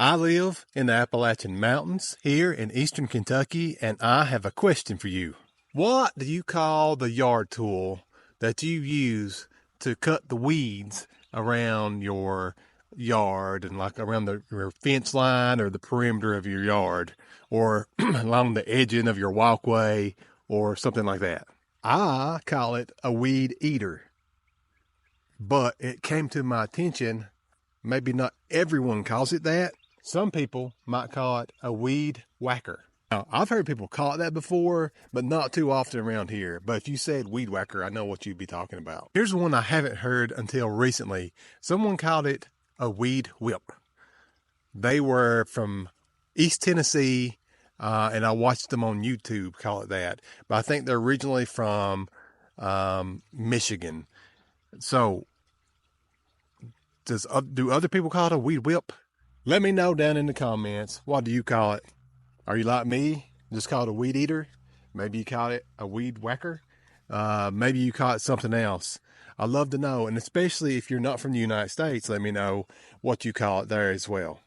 I live in the Appalachian Mountains here in eastern Kentucky, and I have a question for you. What do you call the yard tool that you use to cut the weeds around your yard and like around your fence line or the perimeter of your yard or along the edging of your walkway or something like that? I call it a weed eater, but it came to my attention maybe not everyone calls it that. Some people might call it a weed whacker. Now, I've heard people call it that before, but not too often around here. But if you said weed whacker, I know what you'd be talking about. Here's one I haven't heard until recently. Someone called it a weed whip. They were from East Tennessee, and I watched them on YouTube call it that. But I think they're originally from Michigan. So, do other people call it a weed whip? Let me know down in the comments. What do you call it? Are you like me? Just call it a weed eater? Maybe you call it a weed whacker? Maybe you call it something else. I'd love to know. And especially if you're not from the United States, let me know what you call it there as well.